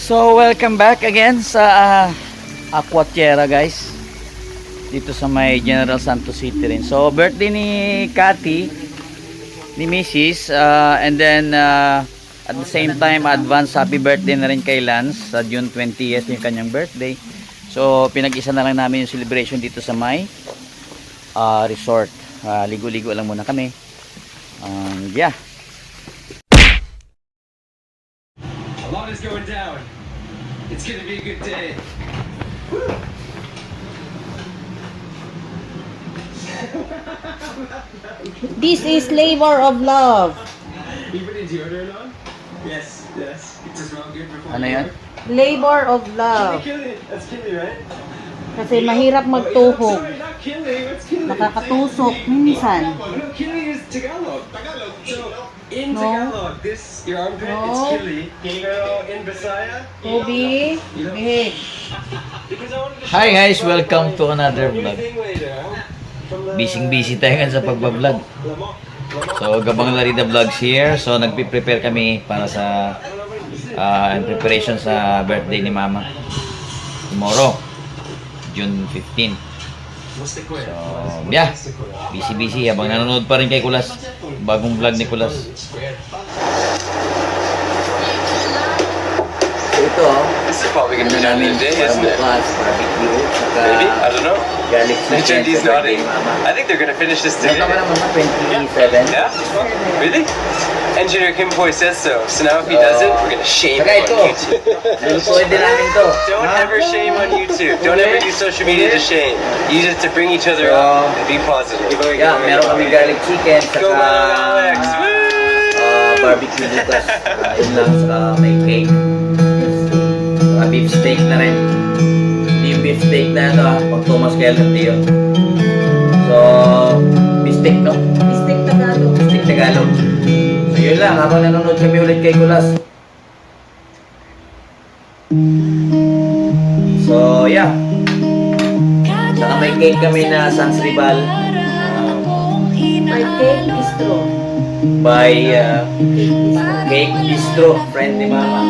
So, welcome back again sa Aquatiera, guys. Dito sa may General Santos City rin. So, birthday ni Cathy, ni Mrs. And then, at the same time, advance happy birthday na rin kay Lance. Sa June 20th yung kanyang birthday. So, pinag-isa na lang namin yung celebration dito sa may resort. Ligo-ligo lang muna kami. Yeah. A lot is going down. It's gonna be a good day. This is labor of love. You put a deodorant on? Yes, yes. It just smell good before Ano you yan? work. Labor of love. Killing. That's killing, right? Kasi mahirap magtuhog. Sorry, not killing. What's killing? Nakakatusok minsan. No, killing is Tagalog. Tagalog. So, in No. Tagalog, this, your armpit, No. it's killing. Pero in Bisaya, Kobe, behave. because I wanted to Hi guys, welcome to another vlog. thing later, huh? From the- Busy tayo ngayon sa pagbablog. So, Gabang Larida Vlogs here. So, nagpi-prepare kami para sa preparation sa birthday ni Mama. Tomorrow, June 15. What's the quit? So, yeah. Busy habang nanonood pa rin kay Kulas. Bagong vlog ni Kulas. Ito, This is probably gonna be done in a day, isn't it? barbecue, saka Maybe? I don't know. garlic chicken HMD's sa birthday nodding. ni Mama. I think they're gonna finish this today. Ito ka naman sa 27. Yeah? Really? Engineer Kim Poy says so. So now if he doesn't, we're gonna shame Saka him ito, on YouTube. lulutuin din namin to. Don't Ha? ever shame on YouTube. Don't ever use social media to shame. Use it to bring each other up and be positive. Yeah, meron kami garlic chicken, Go saka Alex! Woo! barbecue bukas. Yun lang, saka may cake. Saka beef steak na rin. Hindi yung beef steak na ano pag Thomas Kellerty yun. So, beef steak no? Mistake Tagalog. Beef steak Tagalog. So yun lang, habang nanonood kami ulit kay Kulas. So, yeah. Saka may cake kami na Sans Rival. My cake bistro. By Cake Bistro, friend ni Mama.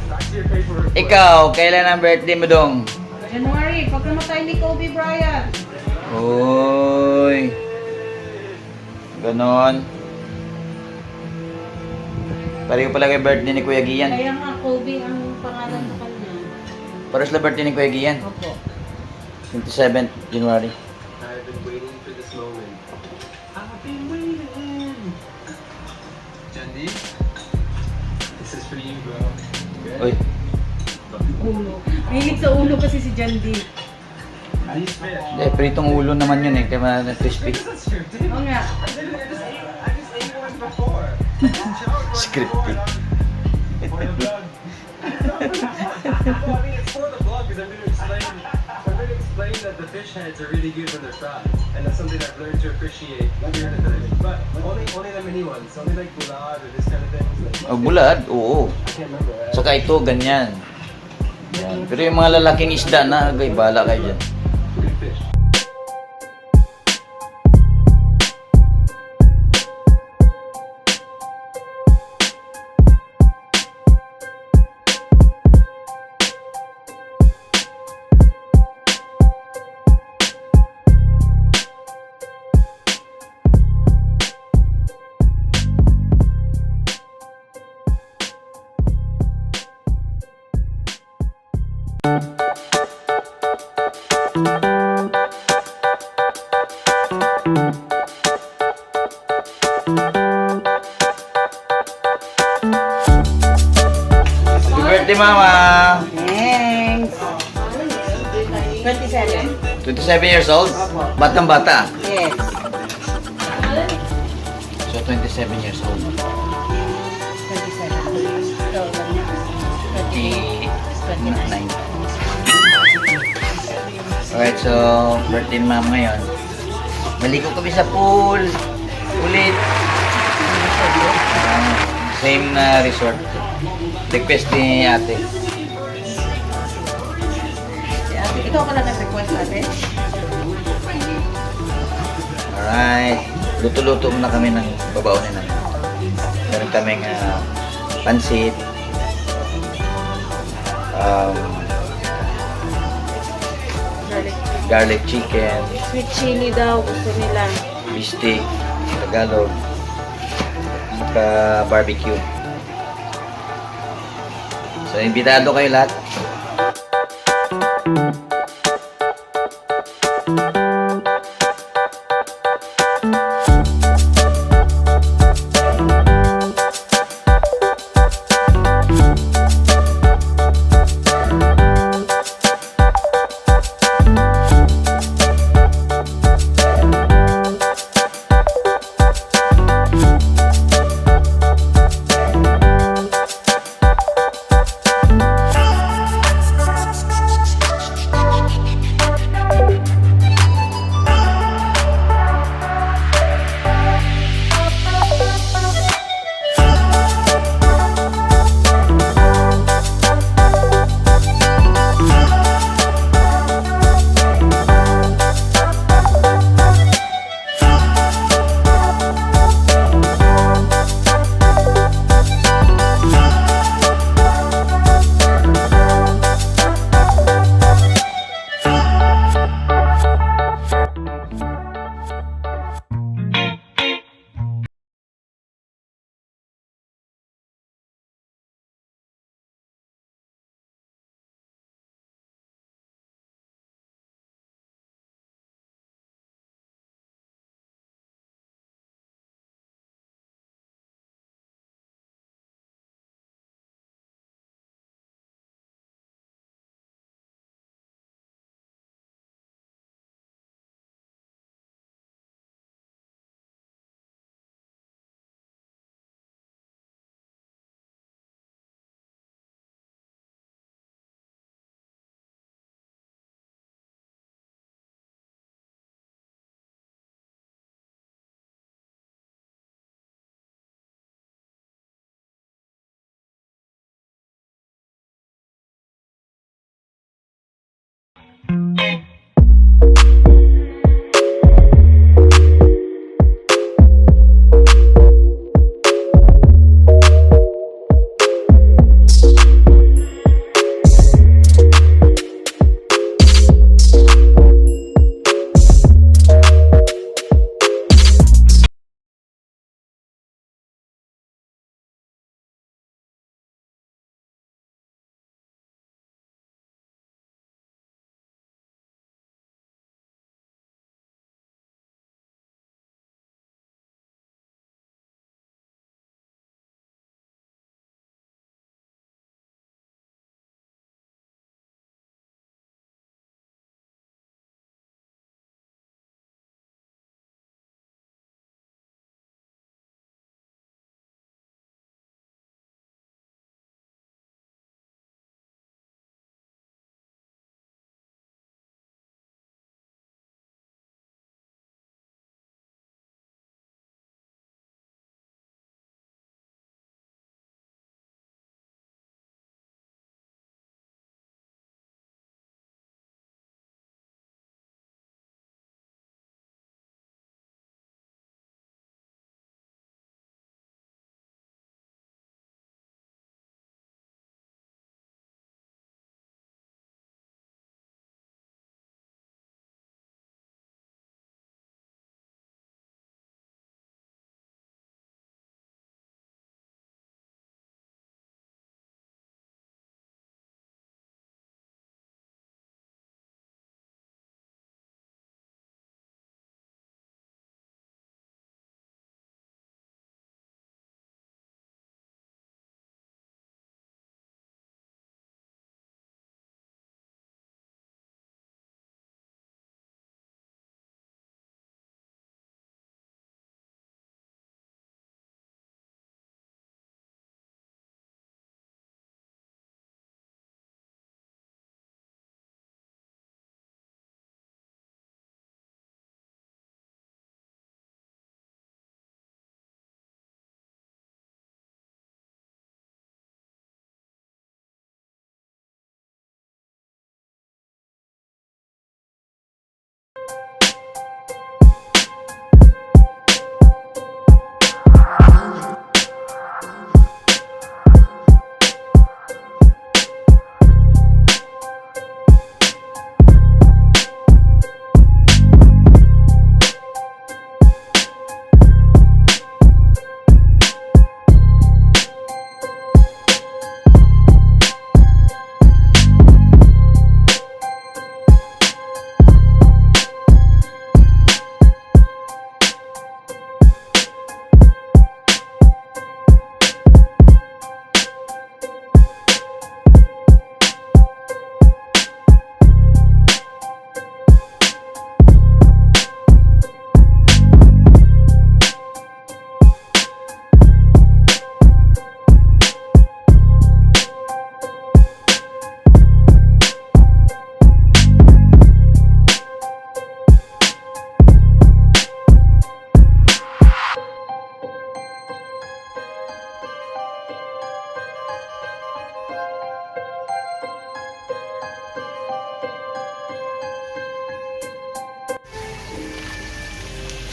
Back to your paperwork. Ikaw, kailan ang birthday mo dong? January, pag namatay ni Kobe Bryant. Uy. Ganon. Pareho pala kay birthday ni Kuya Gian. Kaya nga Kobe ang pangalan sa kanya. Pares na birthday ni Kuya Gian. Opo. 27th January. I've been waiting for this moment. I've been waiting. Jandy, this is for you, bro. Uy. Ulo. Mahilig sa ulo kasi si John D. These fish. Pritong ulo naman yun eh. Kaya na crispy. That's scripted. Oo nga. I just ate one before. Scripted. For the vlog. Well, I mean, it's for the vlog because I'm going to explain that the fish heads are really good when they're fried, and that's something I've learned to appreciate here in Italy. But only the mini ones, only like bulad or this kind of things. Like, Bulad? Oo. I can't remember. Saka ito, ganyan. Yan. Pero yung mga lalaking isda na, agay, bahala kayo dyan. Good fish. Mama. Thanks. 27. 27 years old? Batang bata. Yes. So, 27 years old. 27. So, 29. Alright, so, birthday ni Mama ngayon. Maligo kami sa pool. Ulit. Same na resort. Request ni ate. Ikaw pala nag-request natin? Alright. Luto-luto muna kami ng babaunin namin. Meron kaming pansit. Garlic chicken. Sweet chili daw, gusto nila. Fish stick. Tagalog. Saka barbecue. So, imbitado kayo lahat.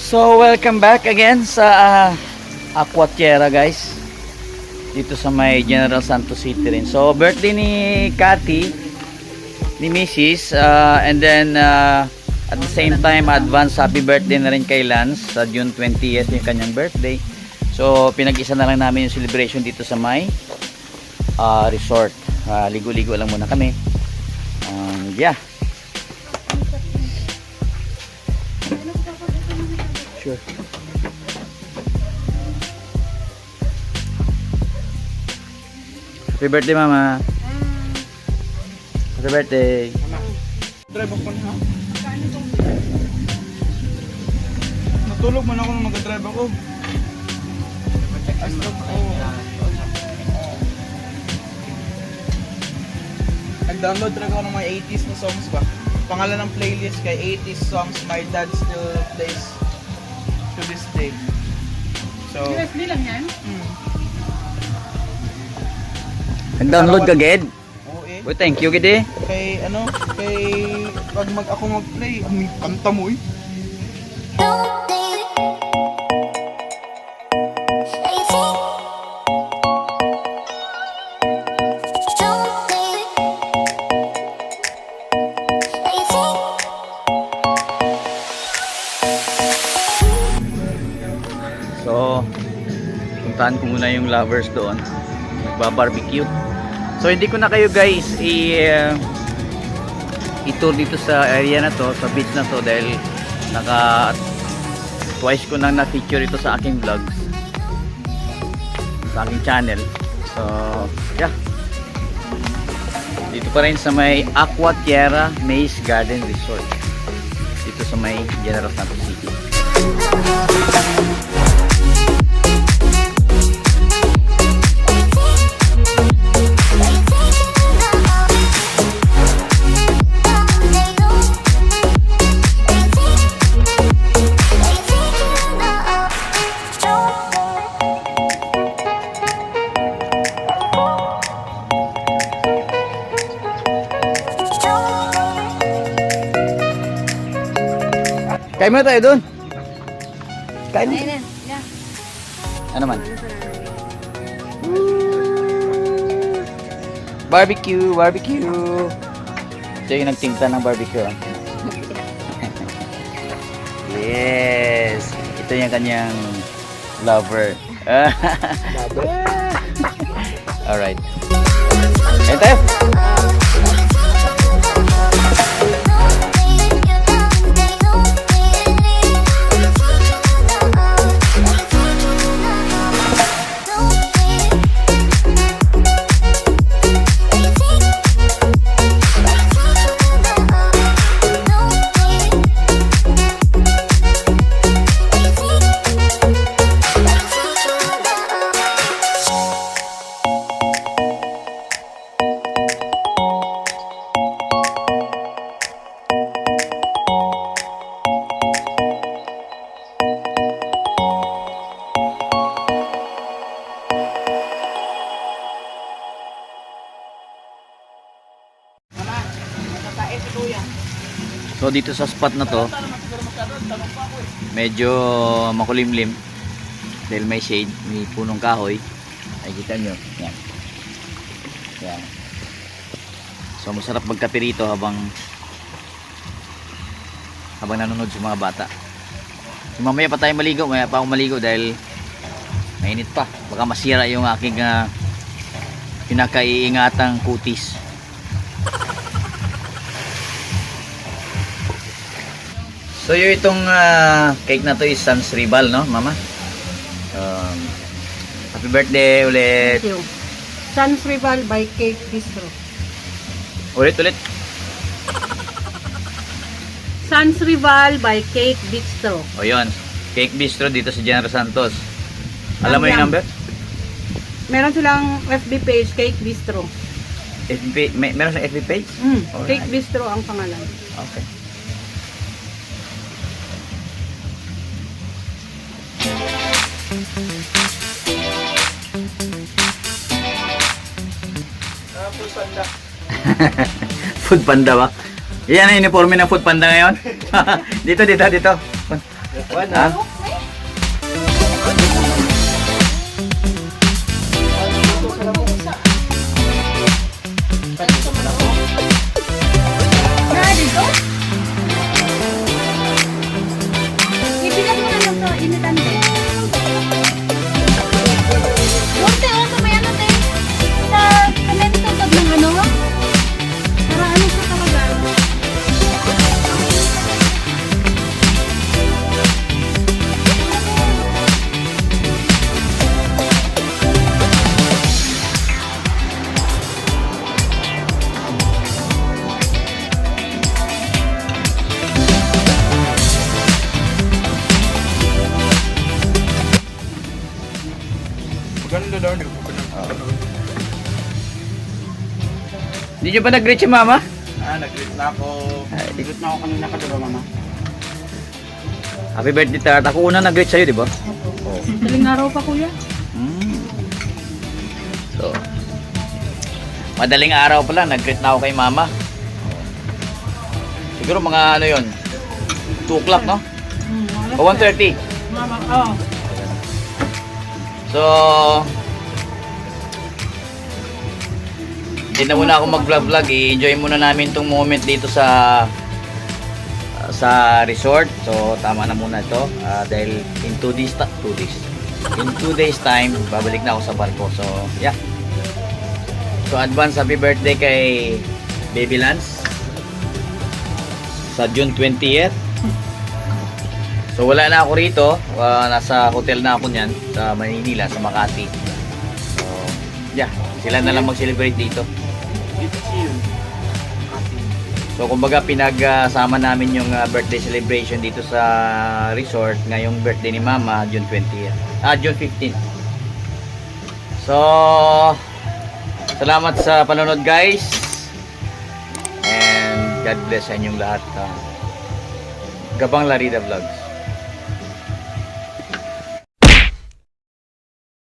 So, welcome back again sa Aquatiera guys. Dito sa may General Santos City rin. So, birthday ni Cathy, ni Mrs. And then, at the same time, advance happy birthday na rin kay Lance sa June 20th yung kanyang birthday. So, pinag-isa na lang namin yung celebration dito sa may resort. Ligo-ligo lang muna kami. Yeah. Sure. Happy birthday, Mama. Happy birthday. Drive ako na. Natulog man ako nung nag-drive ako. Nag-download talaga ako ng mga 80s na songs ba. Pangalan ng playlist kay 80s songs my dad still plays to this day. So, USB lang yan? Nag-download ka, Ged? oo eh. Well, thank you, Gede. Kay pag ako mag-play, ang kanta mo eh. So, puntahan ko muna yung lovers doon. Magba-barbecue. So, hindi ko na kayo guys i-tour dito sa area na to, sa beach na to, dahil twice ko nang na-feature ito sa aking vlogs, sa aking channel. So, yeah. Dito pa rin sa may Aquatiera Maze Garden Resort. Dito sa may General Santos City. Kain muna tayo doon. Kain mo. Ayun, yeah. Ano man? Barbecue, barbecue. Ito yung nagtimpla ng barbecue. Yes. Ito yung kanyang lover. Alright. Kain tayo. So dito sa spot na to, medyo makulimlim dahil may shade, may punong kahoy. Ay kita nyo, yan. Yan. So masarap magkape rito habang nanonood sa mga bata. So, mamaya pa tayo maligo, mamaya pa ako maligo dahil mainit pa. Baka masira yung aking pinakaiingatang kutis. So yung itong cake na to is Sans Rival, no, Mama? Happy birthday ulit. Thank you. Sans Rival by Cake Bistro. Ulit. Sans Rival by Cake Bistro. O yun, Cake Bistro dito sa General Santos. Alam mo yung number? Meron silang FB page, Cake Bistro. FB, meron sa FB page? Alright. Cake Bistro ang pangalan. Okay. Food Panda ba? Yan ang uniforme ng Food Panda ngayon. dito. Ha? Na dito? Ibigat mo na lang sa initan din. Huwag tayo sa may ano tayo. Sa kamento tag ng ano. Para ano sa talaga. Maganda daw, hindi ko pinag- Hindi nyo ba nag-greet si mama? nag-greet na ako. Nag-greet na ako kanina ka, diba, mama? Happy birthday, Tart. Ako una nag-greet sa'yo, di ba? Daling araw pa kuya. So, madaling araw pa lang, nag-greet na ako kay mama. Siguro mga ano yun, 2 o'clock, no? O 1:30. Mama, oh. So, hindi na muna ako mag-vlog-vlog. I-enjoy muna namin tong moment dito sa resort. So, tama na muna ito. Dahil in 2 days, in 2 days time, babalik na ako sa barko. So, yeah. So, advance happy birthday kay Baby Lance sa June 20th. So wala na ako rito, nasa hotel na ako niyan sa Manila, sa Makati. So yeah, sila na lang mag-celebrate dito. So kumbaga pinagsama namin yung birthday celebration dito sa resort ngayong birthday ni Mama, June 20th. June 15. So salamat sa panonood guys. And God bless sa inyong lahat. Gabang Larida Vlogs.